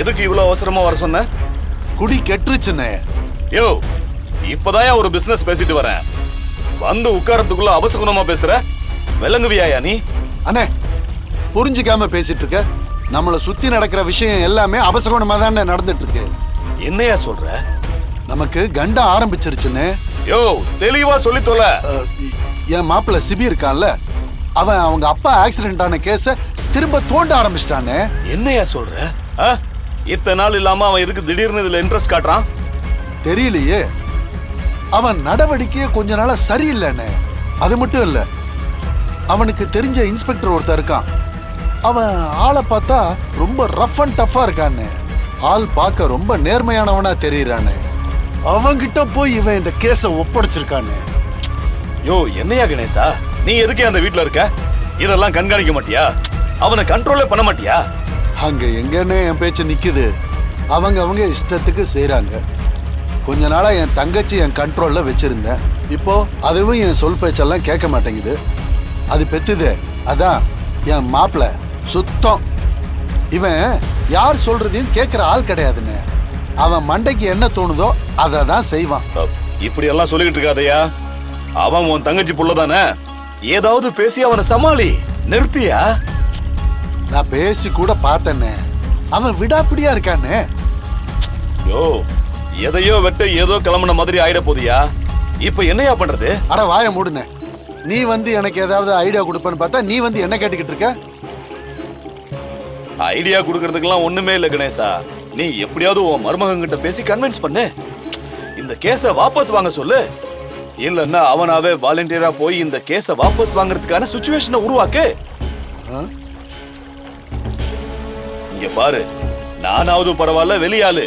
எதுக்கு இவ்வளவு அவசரமா வர சொன்ன? குடி கெட்டுருச்சுண்ணே. யோ, இப்பதான் ஒரு பிசினஸ் பேசிட்டு வரேன். வந்து உட்காரத்துக்குள்ள அவசகுணமா பேசுற. விளங்குவியாயா நீ? அண்ணே, புரிஞ்சுக்காம பேசிட்டு இருக்க. நம்மள சுத்தி நடக்கிற விஷயம் எல்லாமே அபசகுணமா தான் நடந்துட்டு இருக்கு. என்னையா சொல்ற? நமக்கு கண்ட ஆரம்பிச்சிருச்சுன்னு. யோ, தெளிவா சொல்லி தொலை. என் மாப்பிள்ள சிபி இருக்கான்ல, அவன் அவங்க அப்பா ஆக்சிடென்ட் ஆன கேஸ திரும்ப தோண்ட ஆரம்பிச்சிட்டானே. என்னையா சொல்ற? இத்தனை நாள் இல்லாம அவன் எதுக்கு திடீர்னு இதுல இன்ட்ரெஸ்ட் காட்டுறான்? தெரியலையே. அவன் நடவடிக்கையே கொஞ்ச நாளா சரியில்லைன்னு. அது மட்டும் இல்ல, அவனுக்கு தெரிஞ்ச இன்ஸ்பெக்டர் ஒருத்தர் இருக்கான். அவன் ஆளை பார்த்தா ரொம்ப ரஃப் அண்ட் டஃபா இருக்கான்னு. ஆள் பார்க்க ரொம்ப நேர்மையானவனா தெரியறானே. அவன்கிட்ட போய் இவன் இந்த கேஸ ஒப்படைச்சிருக்கானே. யோ, என்னையா கணேசா, நீ எதுக்கே அந்த வீட்டுல இருக்க? இதெல்லாம் கண்காணிக்க மாட்டியா? அவனை கண்ட்ரோலே பண்ண மாட்டியா? அங்க எங்கன்னு என் பேச்சு நிக்குது. அவங்க இஷ்டத்துக்கு செய்யறாங்க. கொஞ்ச நாளா என் தங்கச்சி என் கண்ட்ரோல்ல வச்சிருந்தேன். இப்போ அதுவும் என் சொல் பேச்செல்லாம் கேட்க மாட்டேங்குது. அது பெத்துது. அதான் என் மாப்பிள்ள சுத்தம். இவன் யார் சொல்றதையும் கேட்கிற ஆள் கிடையாதுன்னு. அவன் மண்டைக்கு என்ன தோணுதோ அதை தான் செய்வான். இப்படி எல்லாம் சொல்லிக்கிட்டு இருக்காதையா. அவன் உன் தங்கச்சி புள்ளதானே. ஏதாவது பேசி அவனை சமாளி. நிறுத்தியா? நான் பேசி கூட பார்த்தேன்னு. அவன் விடாப்பிடியா இருக்கானே. யோ, எதையோ வெட்ட ஏதோ கிளம்புன மாதிரி ஆயிட போதியா. இப்ப என்னையா பண்றது? அட வாய மூடுன. நீ வந்து எனக்கு ஏதாவது ஐடியா கொடுப்பேன்னு பார்த்தா நீ வந்து என்ன கேட்டுக்கிட்டு இருக்க? ஐடியா கொடுக்கறதுக்கெல்லாம் ஒண்ணுமே இல்ல கணேசா. நீ எப்படியாவது உன் மருமகன்கிட்ட பேசி கன்வின்ஸ் பண்ணு. இந்த கேஸ வாபஸ் வாங்க சொல்லு. இல்லன்னா அவனாவே வாலண்டியரா போய் இந்த கேஸ வாபஸ் வாங்குறதுக்கான சிச்சுவேஷனை உருவாக்கு. இங்க பாரு, நானாவது பரவாயில்ல, வெளியாளு.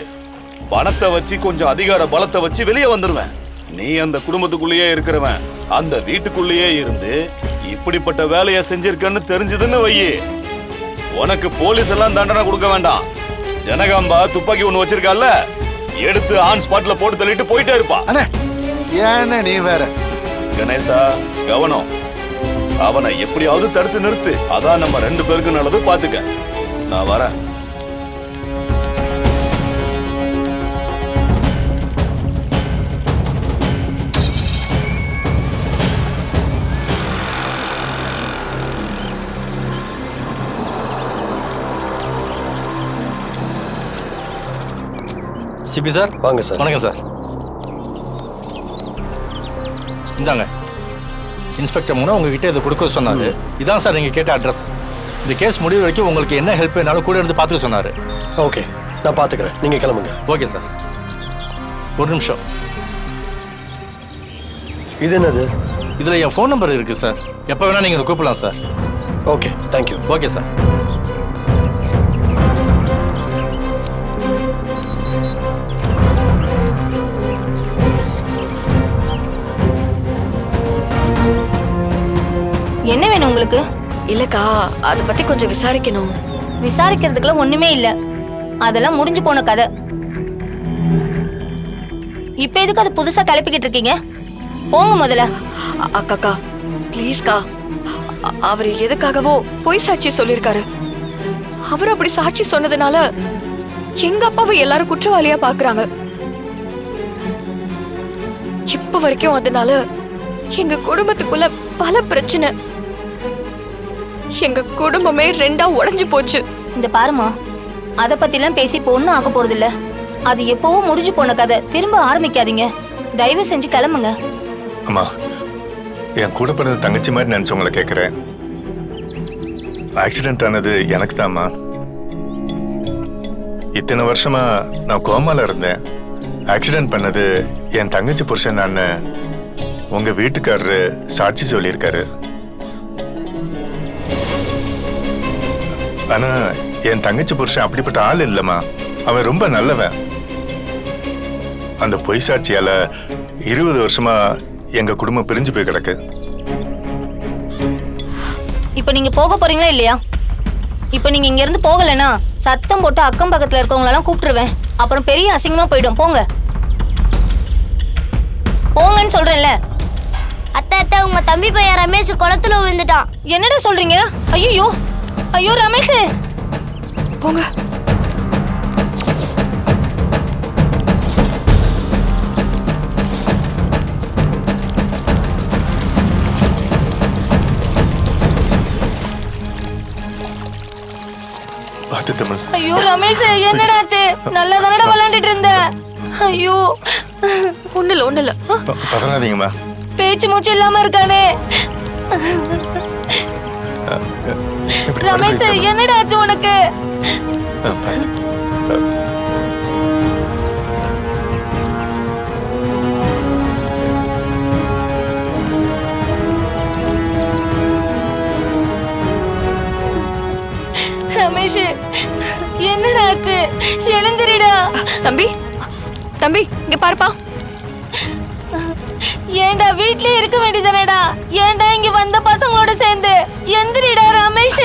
பணத்தை வச்சு கொஞ்சம் அதிகார பலத்தை வச்சு வெளியே வந்துருவேன். நீ அந்த குடும்பத்துக்குள்ளேயே இருக்கிறவன். அந்த வீட்டுக்குள்ளேயே இருந்து இப்படிப்பட்ட வேலையை செஞ்சிருக்கன்னு தெரிஞ்சதுன்னு வையே, உனக்கு போலீஸ் எல்லாம் தண்டனை கொடுக்க வேண்டாம். ஜனகாம்பா துப்பாக்கி ஒண்ணு வச்சிருக்கால, எடுத்து ஆன் ஸ்பாட்ல போட்டு தள்ளிட்டு போயிட்டே இருப்பா. ஏன்னா நீ வேற. கணேசா, கவனம். அவனை எப்படியாவது தடுத்து நிறுத்து. அதான் நம்ம ரெண்டு பேருக்கு நல்லது. பாத்துக்க, நான் வரேன். சிபி சார், வாங்க சார். வணக்கம் சார். இந்தாங்க, இன்ஸ்பெக்டர் மூணு உங்ககிட்ட இதை கொடுக்க சொன்னாரு. இதான் சார் நீங்கள் கேட்ட அட்ரஸ். இந்த கேஸ் முடிவு வரைக்கும் உங்களுக்கு என்ன ஹெல்ப் வேணாலும் கூட இருந்து பார்த்துக்க சொன்னார். ஓகே, நான் பார்த்துக்கிறேன். நீங்கள் கிளம்புங்க. Okay sir. ஒரு நிமிஷம். இது என்னது? இதில் என் ஃபோன் நம்பர் இருக்குது சார். எப்போ வேணால் நீங்கள் கூப்பிடலாம் sir. Okay, thank you. Okay sir. என்ன வேணும் உங்களுக்கு? இல்லக்கா, அதை பத்தி கொஞ்சம் விசாரிக்கணும். விசாரிக்கிறதுக்குலாம் ஒண்ணுமே இல்ல. அதெல்லாம் முடிஞ்சு போன கதை. இப்ப எதுக்கு அது புதுசா கிளப்பிக்கிட்டு இருக்கீங்க? போங்க முதல்ல. அக்காக்கா ப்ளீஸ்க்கா, அவர் எதுக்காகவோ பொய் சாட்சி சொல்லியிருக்காரு. அவர் அப்படி சாட்சி சொன்னதுனால எங்க அப்பாவை எல்லாரும் குற்றவாளியா பாக்குறாங்க. இப்ப வரைக்கும் அதனால எங்க குடும்பத்துக்குள்ள பல பிரச்சனை. எங்க குடும்பமே ரெண்டா உடைஞ்சு போச்சு. இந்த பாருமா, அத பத்திலாம் பேசி பொண்ணு ஆக போறது இல்ல. அது எப்பவும் முடிஞ்சு போன கதை. திரும்ப ஆரம்பிக்காதீங்க. தயவு செஞ்சு கிளம்புங்க. அம்மா, என் கூட பிறந்த தங்கச்சி மாதிரி நினைச்சவங்களை கேட்குறேன். ஆக்சிடென்ட் ஆனது எனக்கு தான்மா. இத்தனை வருஷமா நான் கோமால இருந்தேன். ஆக்சிடென்ட் பண்ணது என் தங்கச்சி புருஷன் நான் உங்க வீட்டுக்காரரு சாட்சி சொல்லியிருக்காரு. ஆனா என் தங்கச்சி புருஷன் அப்படிப்பட்ட ஆள் இல்லம்மா. அவன் ரொம்ப நல்லவன். அந்த பொய் சாட்சியால 20 வருஷமா எங்க குடும்பம் பிரிஞ்சு போய் கிடக்கு. இப்ப நீங்க போக போறீங்களா இல்லையா? இப்ப நீங்க இங்க இருந்து போகலனா சத்தம் போட்டு அக்கம் பக்கத்துல இருக்கவங்க எல்லாம் கூப்பிட்டுருவேன். அப்புறம் பெரிய அசிங்கமா போயிடும். போங்க, போங்கன்னு சொல்றேன்ல. அத்தை, உங்க தம்பி பையன் ரமேஷ் குளத்துல விழுந்துட்டான். என்னடா சொல்றீங்க? ஐயோ ஐயோ, ரமேஷ் போங்க. தமிழ் ஐயோ ரமேஷ் என்னடாச்சு? நல்லா தானடா விளையாண்டுட்டு இருந்த. ஐயோ ஒண்ணு இல்ல பதறாதீங்கம்மா. பேச்சு மூச்சு இல்லாம இருக்கானே. இப்படி ரமேஷ் படுங்க, என்னடாச்சு உனக்கு? பாத்து. ரமேஷ் என்னடாச்சு? எழுந்திரிடா. தம்பி இங்க பாருப்பா. ஏன்டா வீட்லயே இருக்க வேண்டியதானடா? ஏன்டா இங்க வந்த பசங்களோட சேர்ந்து? எந்திரிடா ரமேஷ்.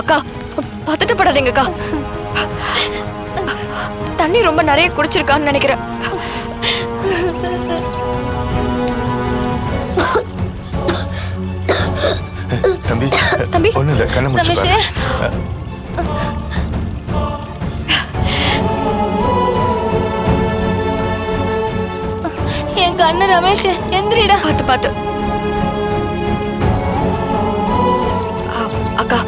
அக்கா பதட்டப்படாதீங்கக்கா. தண்ணி ரொம்ப நிறைய குடிச்சிருக்கான்னு நினைக்கிறேன். தம்பி தம்பி. ஒண்ணு இல்ல, கண்ணை முடிச்சு ரமேஷ். பாரு. என் கண்ணு ரமேஷ், எந்திரிடா. பாத்து அக்கா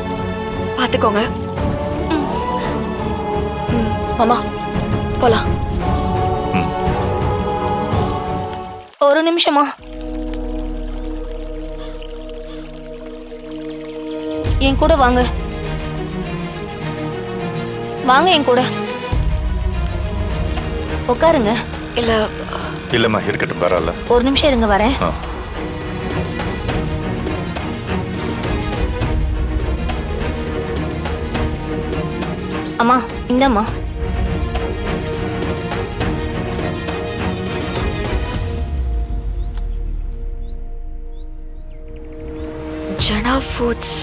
பாத்துக்கோங்க. மாமா போலாம். ஒரு நிமிஷமா. என் கூட வாங்க. வாங்க என் கூட உட்காருங்க. இல்ல இல்லம்மா, இருக்கட்டும், பரவாயில்ல. ஒரு நிமிஷம் இருங்க, வரேன். ஆ. அம்மா இந்தம்மா. ஜனா ஃபுட்ஸ்.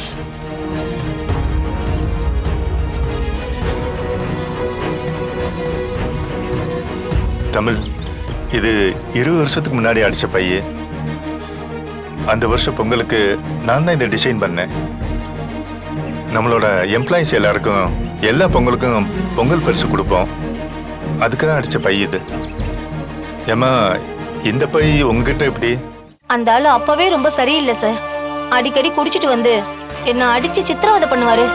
தமிழ், இது 20 வருஷத்துக்கு முன்னாடி அடிச்ச பைய. அந்த வருஷம் பொங்கலுக்கு நான் தான் இதை டிசைன் பண்ணேன். நம்மளோட எம்ப்ளாயிஸ் எல்லாருக்கும் எல்லா பொங்கலுக்கும் பொங்கல் பரிசு கொடுப்போம். அதுக்கு தான் அடிச்ச பை இது. ஏம்மா, இந்த பை உங்ககிட்ட எப்படி? அந்த ஆளு அப்பவே ரொம்ப சரியில்லை சார். அடிக்கடி குடிச்சிட்டு வந்து என்ன அடிச்சு சித்திரவதை பண்ணுவாரு.